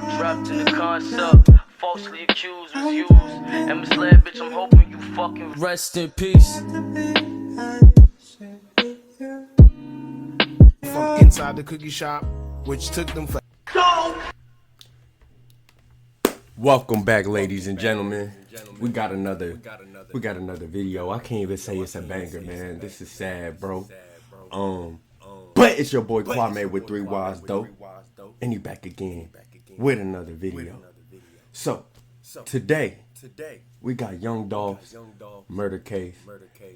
Trapped in the concept, falsely accused was used and misled, bitch. I'm hoping you fucking rest in peace. From inside the cookie shop, which took them for. Welcome back, ladies and gentlemen. We got another video. I can't even say it's a banger, man. This is sad, bro. But it's your boy Kwame with 3 Wise Dope, and he back again with another video. So today we got Young Dolph's murder case,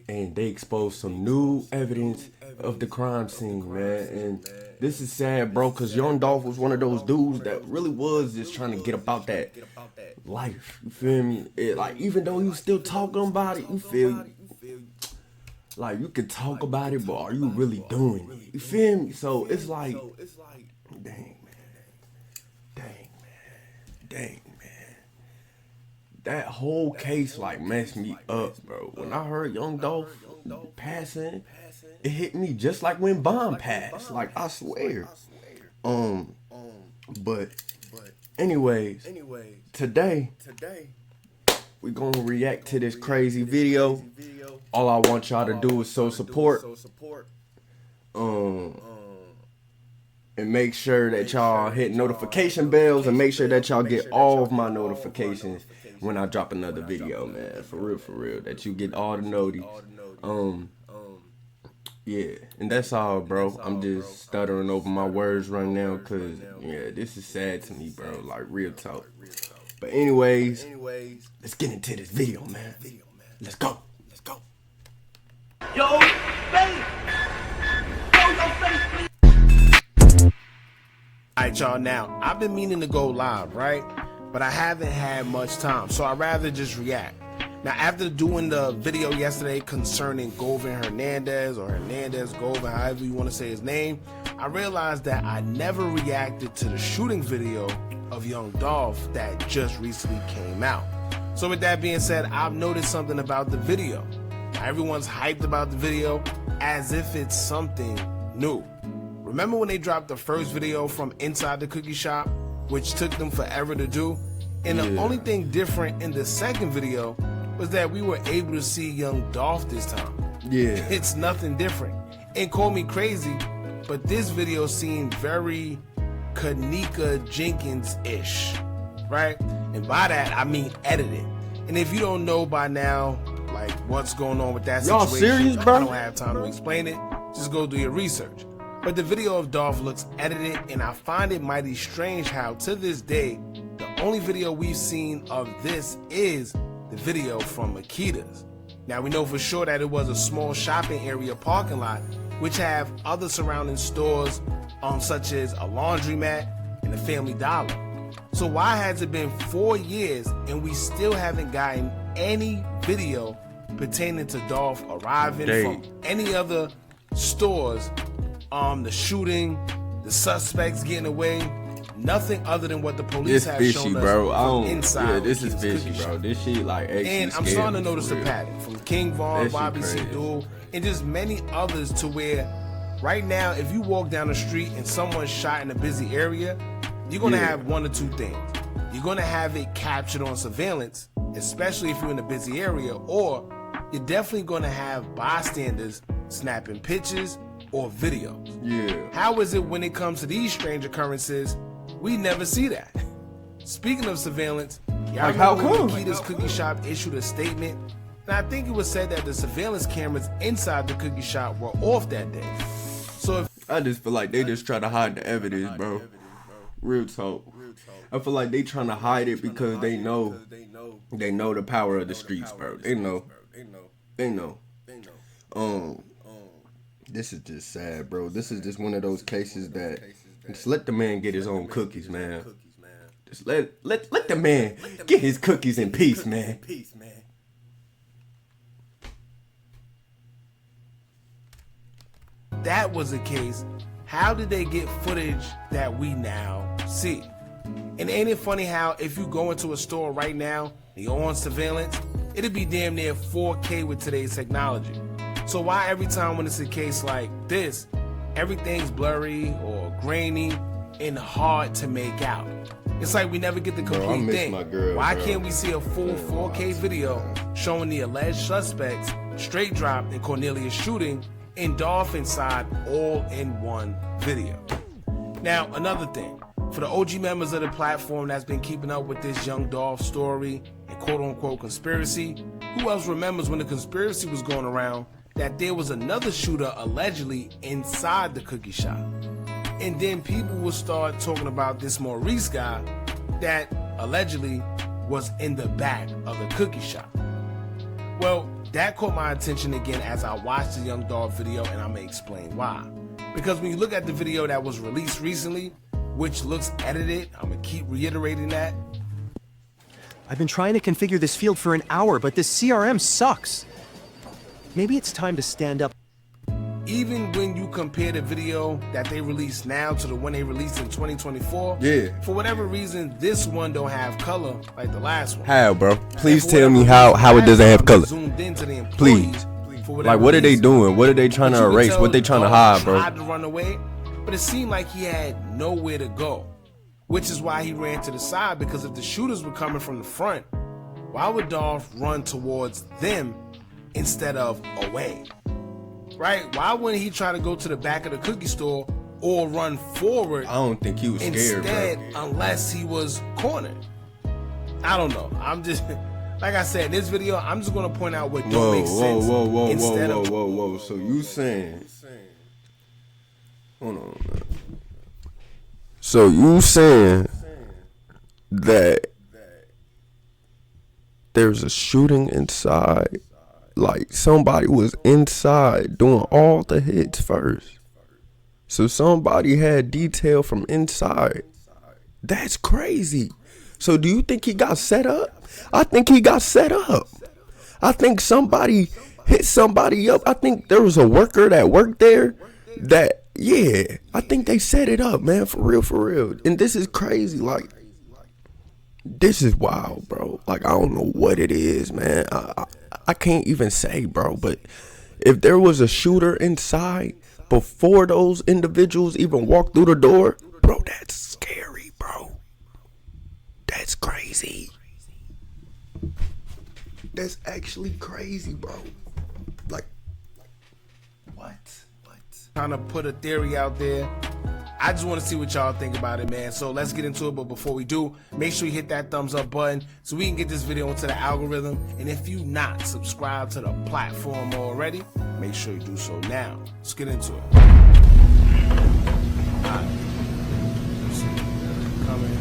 and they exposed some new evidence of the crime scene, man. And this is sad, bro, because Young Dolph was one of those dudes that really was just trying to get about that life. You feel me? Like, even though he was still talking about it, you feel me? Like, you can talk about it, but are you really doing it? You feel me? So it's like, dang, man. That whole case, like, messed me up, bro. When I heard Young Dolph passing, it hit me just like when Bond passed. Like, I swear. But anyways, today we gonna react to this crazy video. All I want y'all to do is show support. And make sure that y'all hit notification bells and make sure that y'all get all of my notifications when I drop another video, man. For real. That you get all the noties. Yeah, and that's all, bro. I'm just stuttering over my words right now because, yeah, this is sad to me, bro. Like, real talk. But anyways, let's get into this video, man. Let's go. Yo, face! Yo, face, please! Alright, y'all, now, I've been meaning to go live, right? But I haven't had much time, so I'd rather just react. Now, after doing the video yesterday concerning Govan Hernandez, or Hernandez Govan, however you want to say his name, I realized that I never reacted to the shooting video of Young Dolph that just recently came out. So with that being said, I've noticed something about the video. Everyone's hyped about the video as if it's something new. Remember when they dropped the first video from inside the cookie shop, which took them forever to do? And the only thing different in the second video was that we were able to see Young Dolph this time. Yeah. It's nothing different. And call me crazy, but this video seemed very Kanika Jenkins-ish, right? And by that, I mean edited. And if you don't know by now, like, what's going on with that situation, y'all serious, bro? I don't have time to explain it. Just go do your research. But the video of Dolph looks edited, and I find it mighty strange how, to this day, the only video we've seen of this is the video from Makita's. Now, we know for sure that it was a small shopping area parking lot, which have other surrounding stores, such as a laundromat and a Family Dollar. So why has it been 4 years and we still haven't gotten any video pertaining to Dolph arriving from any other stores? The shooting, the suspects getting away, nothing other than what the police have shown us, bro. From inside. Yeah, this is fishy, bro. This shit, like, actually and I'm starting to notice a pattern from King Von, Bobby C. Duel, and just many others, to where right now, if you walk down the street and someone's shot in a busy area, you're gonna have one or two things. You're gonna have it captured on surveillance, especially if you're in a busy area, or you're definitely gonna have bystanders snapping pictures or videos. Yeah. How is it when it comes to these strange occurrences, we never see that? Speaking of surveillance, y'all like, how remember come? when Makita's cookie shop issued a statement, and I think it was said that the surveillance cameras inside the cookie shop were off that day. So if I just feel like they just try to hide the evidence, bro. Real talk. I feel like they trying to hide it because they know the power of the streets, bro. They know. This is just sad, bro. This is just one of those cases that just let the man get his own cookies, man. Just let the man get his cookies in peace, man. that was the case, how did they get footage that we now see? And ain't it funny how if you go into a store right now and you're on surveillance, it'd be damn near 4K with today's technology. So why every time when it's a case like this, everything's blurry or grainy and hard to make out? It's like we never get the complete I miss thing. my girl, Why bro. can't we see a full 4K video showing the alleged suspects straight drop in Cornelius' shooting and Dolph inside all in one video? Now, another thing. For the OG members of the platform that's been keeping up with this young Dolph story and quote-unquote conspiracy, who else remembers when the conspiracy was going around that there was another shooter allegedly inside the cookie shop? And then people will start talking about this Maurice guy that allegedly was in the back of the cookie shop. Well, that caught my attention again as I watched the young Dolph video, and I'm gonna explain why. Because when you look at the video that was released recently, which looks edited, I'm gonna keep reiterating that. I've been trying to configure this field for an hour, but this CRM sucks. Maybe it's time to stand up. Even when you compare the video that they released now to the one they released in 2024, Yeah. for whatever reason, this one don't have color like the last one. How, bro? Please And for tell me whatever how it reason, doesn't have color. zoomed into the employees. Please. For whatever Like, what are they reason. doing? What are they trying But to you could erase? tell What they trying to Dolph hide, bro? tried to run away, but it seemed like he had nowhere to go, which is why he ran to the side. Because if the shooters were coming from the front, why would Dolph run towards them instead of away? Right? Why wouldn't he try to go to the back of the cookie store or run forward I don't think he was scared, instead, bro. unless he was cornered? I don't know. I'm just, like I said, in this video, I'm just gonna point out what don't make sense instead of whoa. So you saying? Hold on, man. So you saying that there's a shooting inside? Like somebody was inside doing all the hits first. So somebody had detail from inside. That's crazy. So do you think he got set up? I think he got set up. I think somebody hit somebody up. I think there was a worker that worked there that, yeah, I think they set it up, man, for real. And this is crazy. Like, this is wild, bro. Like, I don't know what it is, man. I can't even say, bro. But if there was a shooter inside before those individuals even walked through the door, bro, that's scary, bro. That's crazy. That's actually crazy, bro. Like, what? trying to put a theory out there. I just want to see what y'all think about it, man. So let's get into it. But before we do, make sure you hit that thumbs up button so we can get this video into the algorithm. And if you not subscribed to the platform already, make sure you do so now. Let's get into it. All right. Let's see. Coming.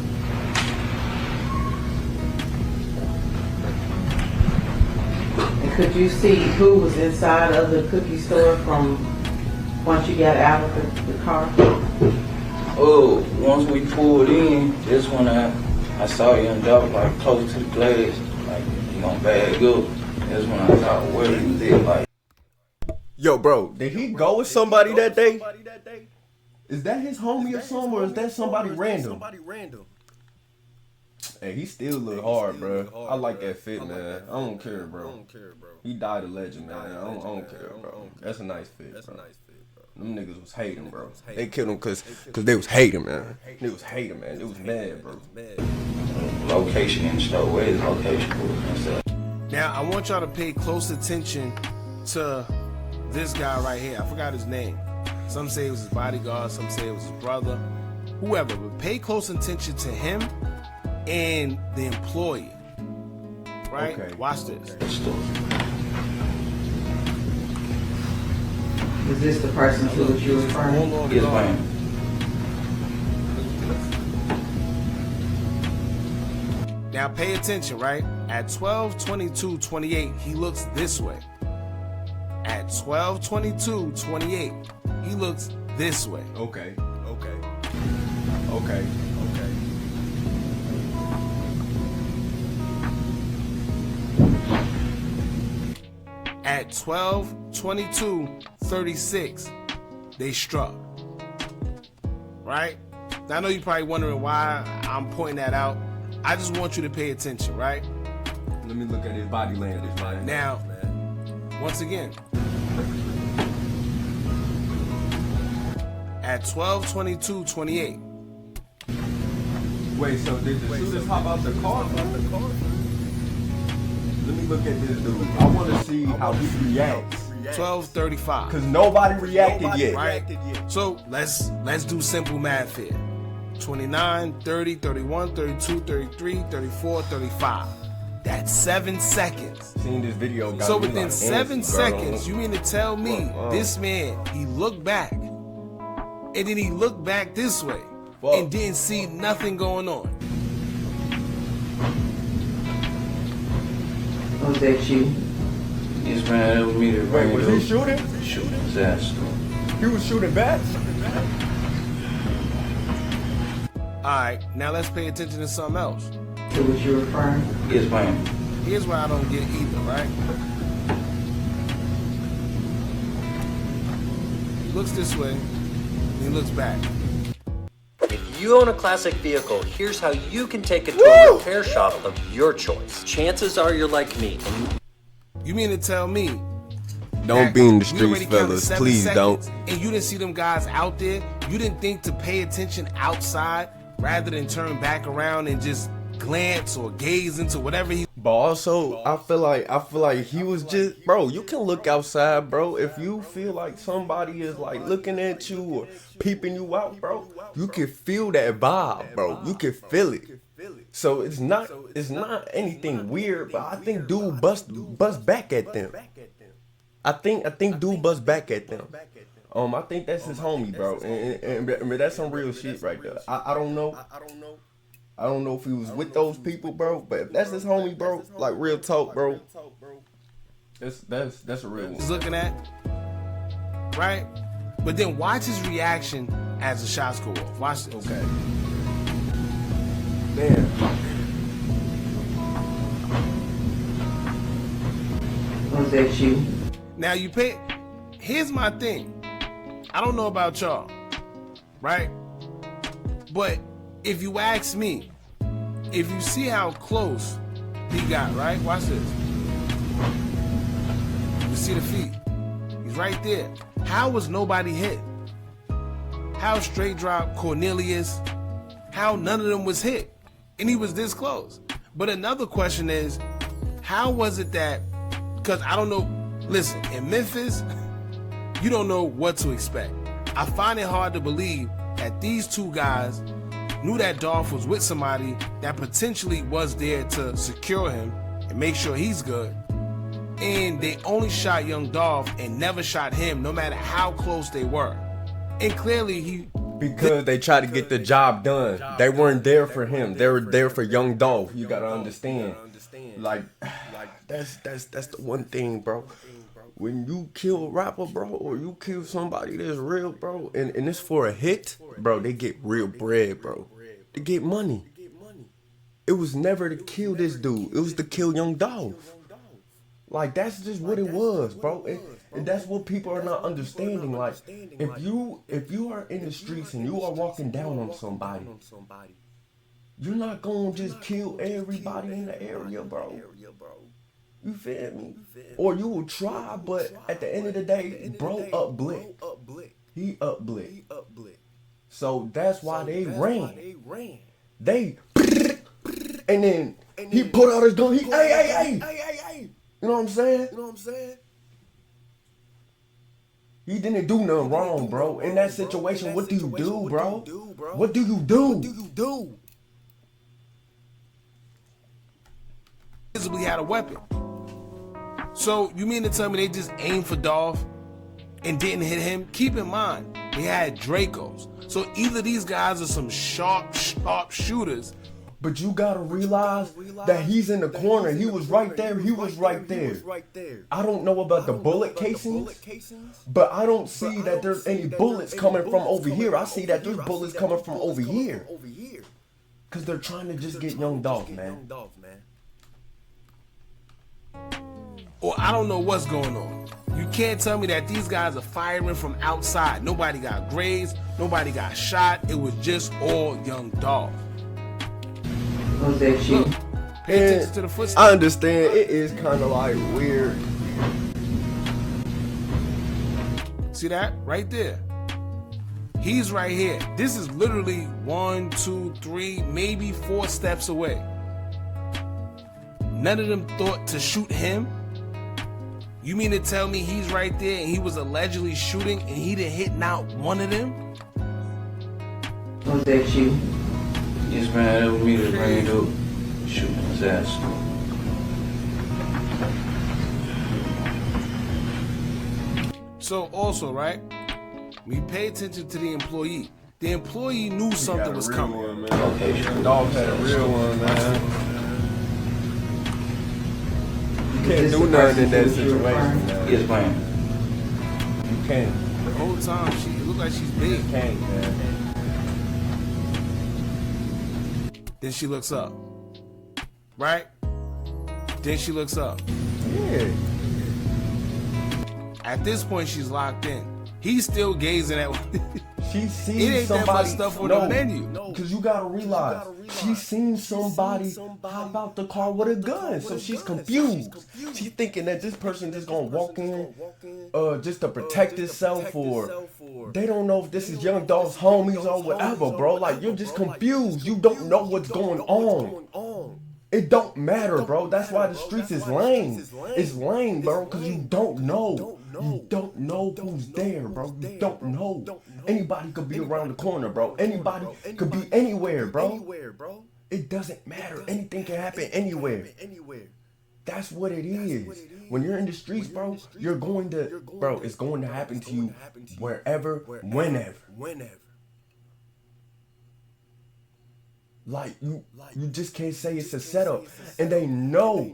And could you see who was inside of the cookie store from once you got out of the car? Oh, once we pulled in, that's when I saw young Dolph like close to the glass, like he gonna bag up. That's when I thought where he was at, like. Yo, bro, did he go with somebody that day? Is that his homie or something, or is that somebody random? Hey, he still look hard, bro. I like that fit, man. I don't care, bro. He died a legend, man. I don't care, bro. That's a nice fit, bro. Them niggas was hating, bro. They killed him cause they was hating, man. They was hating, man. They was mad, bro. Location in the store, where is location for and stuff. Now, I want y'all to pay close attention to this guy right here. I forgot his name. Some say it was his bodyguard, some say it was his brother, whoever. But pay close attention to him and the employee. Right? Okay. Watch this. Is this the person to which you were referring? Hold on. Yes, hold on. ma'am. Now pay attention, right? At 12:22:28, he looks this way. At 12:22:28, he looks this way. Okay. At 12:22:36, they struck. Right? Now, I know you're probably wondering why I'm pointing that out. I just want you to pay attention, right? Let me look at his body language, man. Now, once again, at 12:22:28, Wait, so did the shooters hop out the car? Let me look at this dude. I want to see how he reacts. 12:35. Cause nobody reacted yet. Right? So let's do simple math here. 29, 30, 31, 32, 33, 34, 35. That's 7 seconds. Seen this video. Got So me within like 7 antsy, bro. seconds, you mean to tell me this man, he looked back, and then he looked back this way, Fuck. and didn't see nothing going on? Was that you? Yes, man, it was me that Wait, ran was it he up. shooting? Shooting his ass. He was shooting back? Alright, now let's pay attention to something else. To what you're referring? Yes, man. Here's what I don't get either, right? He looks this way, he looks back. If you own a classic vehicle, here's how you can take it to a repair shop of your choice. Chances are you're like me, and You mean to tell me Don't be in the we already streets, counted fellas. 7 Please seconds, don't. And you didn't see them guys out there? You didn't think to pay attention outside rather than turn back around and just glance or gaze into whatever he... But also, I feel like he was just, bro, you can look outside, bro. If you feel like somebody is like looking at you or peeping you out, bro, you can feel that vibe, bro. You can feel it. So it's not anything weird, but I think dude bust back at them. I think dude bust back at them. I think that's his homie, bro, and that's some real shit right there. I don't know. I don't know if he was with those people, bro, but if that's his homie, bro, like real talk, bro, that's a real one. was looking at, right? But then watch his reaction as the shots go off. Watch this. Okay. Man. Was that you? Now you pay... Here's my thing. I don't know about y'all, right? But if you ask me, if you see how close he got, right? Watch this. You see the feet. He's right there. How was nobody hit? How straight drop Cornelius? How none of them was hit? And he was this close. But another question is, how was it that, because I don't know, listen, in Memphis, you don't know what to expect. I find it hard to believe that these two guys knew that Dolph was with somebody that potentially was there to secure him and make sure he's good. And they only shot young Dolph and never shot him, no matter how close they were. And clearly Because they tried to get the job done. They weren't there for him. They were there for young Dolph. You gotta understand. Like that's the one thing, bro. When you kill a rapper, bro, or you kill somebody that's real, bro, and it's for a hit, bro, they get real bread, bro. They get money. It was never to kill this dude. It was to kill young Dolph. Like, that's just what it was, bro. And that's what people are not understanding. Like, if you are in the streets and you are walking down on somebody, you're not gonna just kill everybody in the area, bro. You feel me? Or you will try, but at the end of the day, bro up blick. He up blick. So that's why they ran. They and then he put out his gun. He hey. You know what I'm saying? He didn't do nothing wrong, bro. In that situation, what do you do, bro? What do you do? visibly had a weapon. So you mean to tell me they just aimed for Dolph and didn't hit him? Keep in mind, they had Dracos. So either these guys are some sharp shooters. But you gotta realize that he's in the corner. He was right there. I don't know about the bullet casings, but I don't see that there's any bullets coming from over here. I see that there's bullets coming from over here. Because they're trying to just get young Dolph, man. Or I don't know what's going on. You can't tell me that these guys are firing from outside. Nobody got grazed. Nobody got shot. It was just all young Dolph. Was that you? Look, pay attention to the footsteps. I understand it is kind of like weird. See that? Right there. He's right here. This is literally 1, 2, 3, maybe 4 steps away. None of them thought to shoot him. You mean to tell me he's right there and he was allegedly shooting and he didn't hit not one of them? Was that you? Yes, man, it was me that ran up, shooting his ass. So also, right, we pay attention to the employee. The employee knew something was coming. Dolph had a real one, man. You can't do nothing in that situation, man. Yes, man. You can't. The whole time, it looked like she's big. You can't, man. Then she looks up. Right? Then she looks up. Yeah. At this point, she's locked in. He's still gazing at. She It seen ain't that much somebody stuff on the menu. Because you gotta realize, she seen somebody hop out the car with a gun, so she's confused. She's thinking that this person just gonna walk in, just to protect himself, or they don't know if this is Young Dolph's homies or whatever, bro. Like, you're just confused. You don't know what's going on. It don't matter, bro. That's why the streets is lame. It's lame, bro, because you don't know. You don't know who's there, bro. You don't know. Anybody could be around the corner, bro. Anybody could be anywhere, bro. It doesn't matter. Anything can happen anywhere. That's what it is. When you're in the streets, bro, you're going to, bro, it's going to happen to you wherever, whenever. Like, you just can't say it's a setup. And they know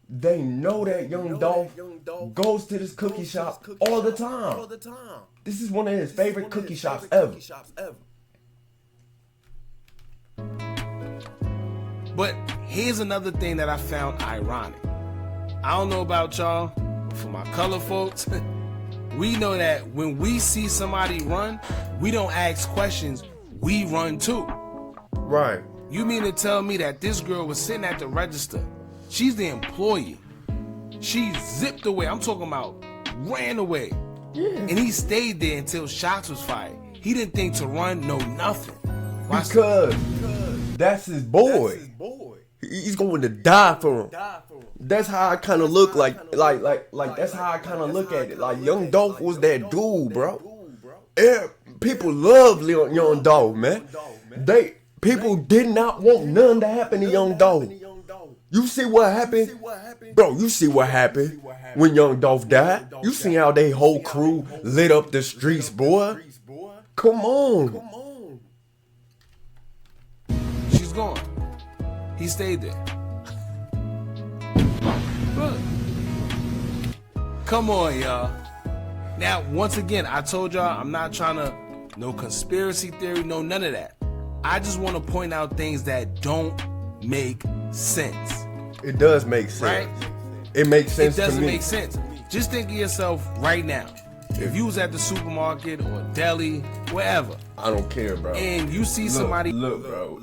that Young Dolph goes to this cookie shop all the time. This is one of his favorite cookie shops ever. But here's another thing that I found ironic. I don't know about y'all, but for my color folks, we know that when we see somebody run, we don't ask questions, we run too. Right. You mean to tell me that this girl was sitting at the register? She's the employee. She zipped away. I'm talking about ran away. Yeah. And he stayed there until shots was fired. He didn't think to run, no nothing. Because that's his boy. He's going to die for him. That's how I kind of look like that's how I kind of look at it. Like, Young Dolph was that dude, bro. People love Young Dolph, man. People did not want none to happen to Young Dolph. You see what happened? Bro, you see what happened when Young Dolph died? You see how they whole crew lit up the streets, boy? Come on. She's gone. He stayed there. Look. Come on, y'all. Now, once again, I told y'all I'm not trying to, no conspiracy theory, no none of that. I just want to point out things that don't make sense. It does make sense. Right? It makes sense to me. It doesn't make sense. Just think of yourself right now. If you was at the supermarket or deli, wherever. I don't care, bro. And you see somebody. Look, bro.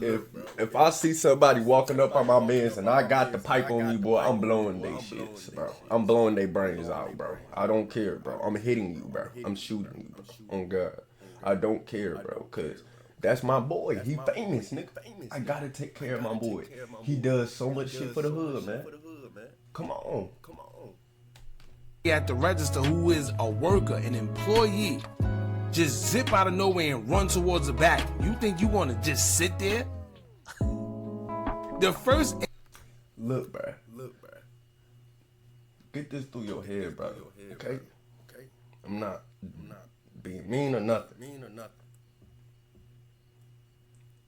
If I see somebody walking up on my mans and I got the pipe on me, boy, I'm blowing they shits, bro. I'm blowing their brains out, bro. I don't care, bro. I'm hitting you, bro. I'm shooting you, bro. On God. I don't care, bro. Cause that's my boy. He famous, nigga. I gotta take care of my boy. He does so much shit for the hood, man. Come on. At the register who is a worker, an employee, just zip out of nowhere and run towards the back. You think you want to just sit there? The first. Look, bro. Get this through your head, bro. Okay? I'm not being mean or nothing.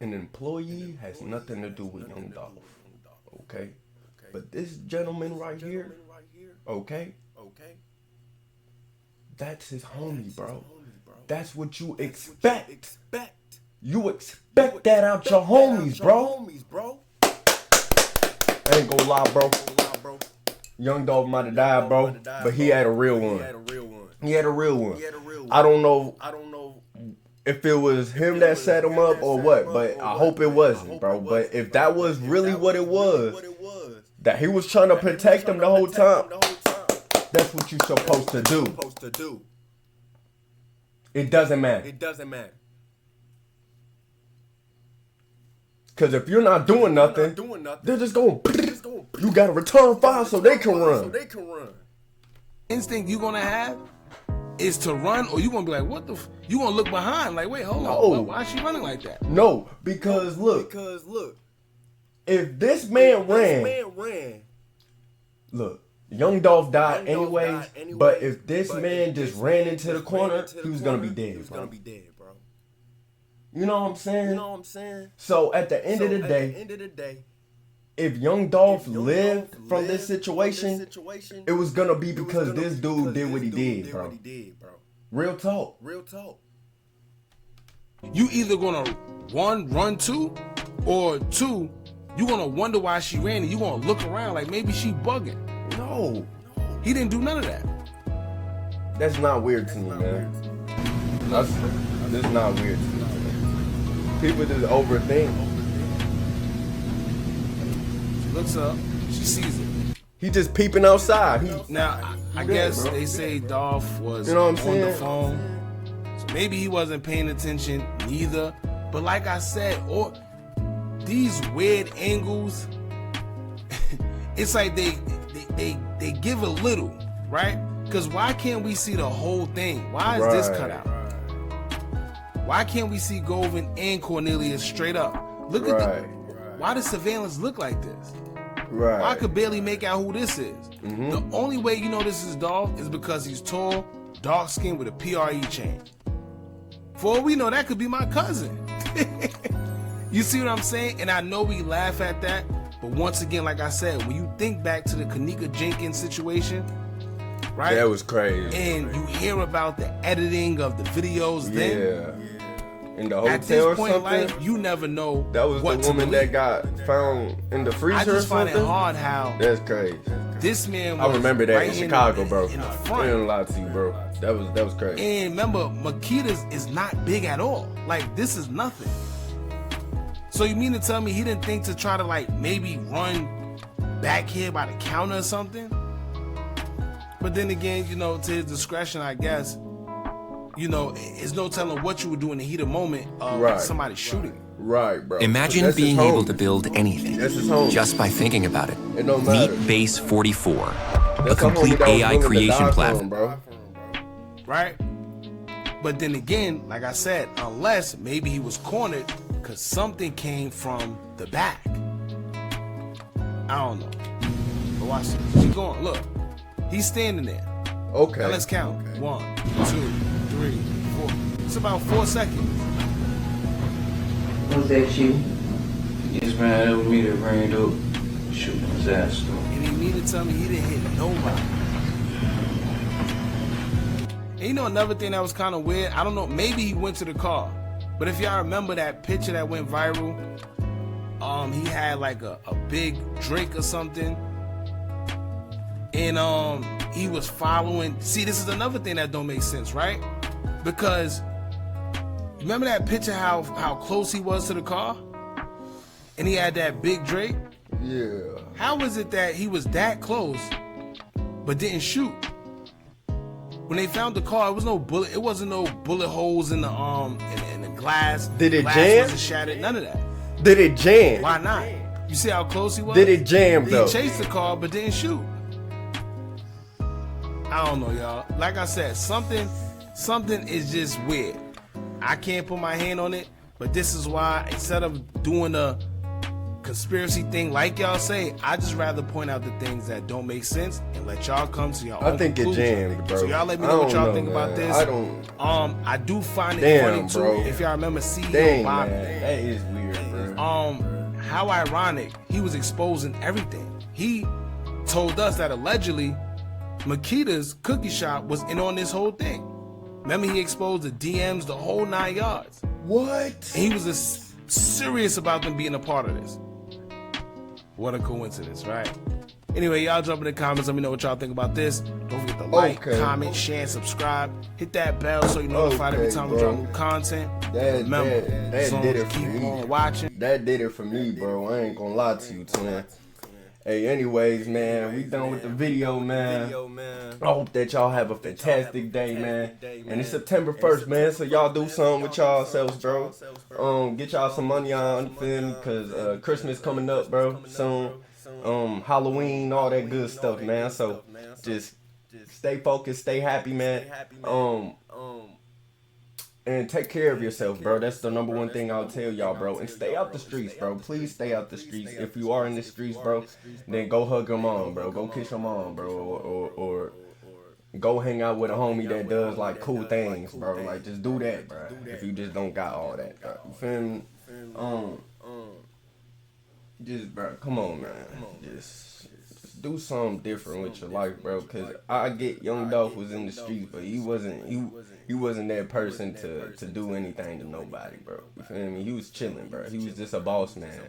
An employee has nothing to do with Young Dolph. Okay? But this gentleman right here, okay? That's his homie, bro. That's what you expect. You expect that out your homies, bro. I ain't gonna lie, bro. Young Dolph might have died, bro, but he had a real one. He had a real one. I don't know if it was him that set him up or what, but I hope it wasn't, bro. But if that was really what it was, that he was trying to protect him the whole time, that's what you're supposed to do. It doesn't matter. Cause if you're not doing nothing, they're just going. You gotta return fire so they can run. Instinct you gonna have is to run, or you gonna be like, what the? You gonna look behind, like, wait, hold on, why is she running like that? No, because look, if this man ran, look, young Dolph died anyways. But if this man just ran into the corner, he was gonna be dead, bro. You know what I'm saying? So at the end of the day, if young Dolph lived from this situation, it was gonna be because this dude did what he did, bro. Real talk. You either gonna run two, or two, you gonna wonder why she ran, and you gonna look around like maybe she bugging. No, he didn't do none of that. That's not weird to me, man. That's not weird to me. People just overthink. She looks up, she sees it. He just peeping outside. Now, I guess they say Dolph was on the phone, so maybe he wasn't paying attention neither. But like I said, or these weird angles, it's like they give a little, right? Because why can't we see the whole thing? Why is this cut out? Why can't we see Govan and Cornelius straight up? Look at why does surveillance look like this? Right. I could barely make out who this is. The only way you know this is Dolph is because he's tall, dark skinned with a PRE chain. For all we know, that could be my cousin. You see what I'm saying? And I know we laugh at that, but once again, like I said, when you think back to the Kanika Jenkins situation, right? That was crazy. And you hear about the editing of the videos then. In the hotel at this point or in life, something? you never know. That was what the woman that got found in the freezer. I just or find something? it hard how That's crazy. this man was I remember that right in Chicago, bro. in the I front. didn't lie to you, bro. That was crazy. And remember, Makita's is not big at all. Like, this is nothing. So you mean to tell me he didn't think to try to, like, maybe run back here by the counter or something? But then again, you know, to his discretion, I guess, you know, it's no telling what you would do in the heat of moment of somebody shooting. Right, bro. Imagine being able to build anything just by thinking about it. It don't matter. Meet Base 44, a complete AI creation platform. Bro. Right? But then again, like I said, unless maybe he was cornered because something came from the back. I don't know. But watch this. Keep going. Look. He's standing there. Okay. Now let's count. 1, 2, 3, 4. It's about 4 seconds. Was that you? Yes, man, it was me that ran up, shooting his ass. And he mean to tell me he didn't hit nobody. And you know another thing that was kind of weird? I don't know, maybe he went to the car. But if y'all remember that picture that went viral, he had like a big Drake or something. And he was following. See, this is another thing that don't make sense, right? Because remember that picture how close he was to the car? And he had that big Drake? Yeah. How was it that he was that close but didn't shoot? When they found the car, it wasn't no bullet holes in the in the glass. Did it glass jam? Wasn't shattered, none of that. Did it jam? Why not? You see how close he was? Did it jam though? He chased the car but didn't shoot. I don't know, y'all. Like I said, something is just weird. I can't put my hand on it, but this is why instead of doing a conspiracy thing like y'all say, I just rather point out the things that don't make sense and let y'all come to your own I think conclusion. it jammed, bro. So y'all let me know what y'all think about this. I don't. I do find it Damn, funny too. bro. If y'all remember CEO Dang, Bobby. man. That is weird, bro. How ironic, he was exposing everything. He told us that allegedly Makita's cookie shop was in on this whole thing. Remember, he exposed the DMs, the whole 9 yards. What? And he was serious about them being a part of this. What a coincidence, right? Anyway, y'all jump in the comments. Let me know what y'all think about this. Don't forget to like, comment, share, and subscribe. Hit that bell so you're notified every time we drop new content. Remember, that did it for keep me. on watching. That did it for me, bro. I ain't gonna lie to you, twin. Hey, anyways, man, we done with the video, man. I hope that y'all have a fantastic day, man. And it's September 1st, man, so y'all do something with y'all selves, bro. Get y'all some money on, you feel me? Cause Christmas coming up, bro, soon. Halloween, all that good stuff, man. So just stay focused, stay happy, man. And take care of yourself, bro. That's the number one thing I'll tell y'all, bro. And stay out the streets, bro. Please stay out the streets. If you are in the streets, bro, then go hug your mom, bro. Go kiss your mom, bro. Or go hang out with a homie that does, like, cool things, bro. Like, just do that, bro. If you just don't got all that, bro. You feel me? Just, bro, come on, man. Just do something different with your life, bro. Cause I get Young Dolph was in the streets, but he wasn't that person to do anything to nobody, bro. You feel me? He was chilling, bro. He was just a boss man.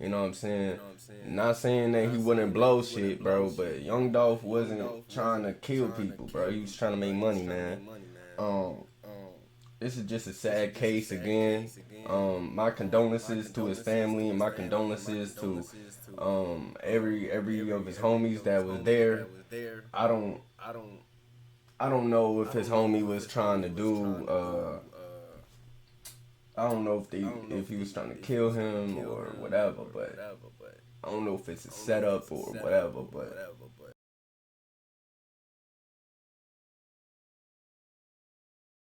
You know what I'm saying? Not saying that he wouldn't blow shit, bro, but Young Dolph wasn't trying to kill people, bro. He was trying to make money, man. This is just a sad case again. My condolences to his family and my condolences to every of his homies that was there. I don't know if his homie was trying to do I don't know if he was trying to kill him or whatever, but I don't know if it's a setup or whatever, but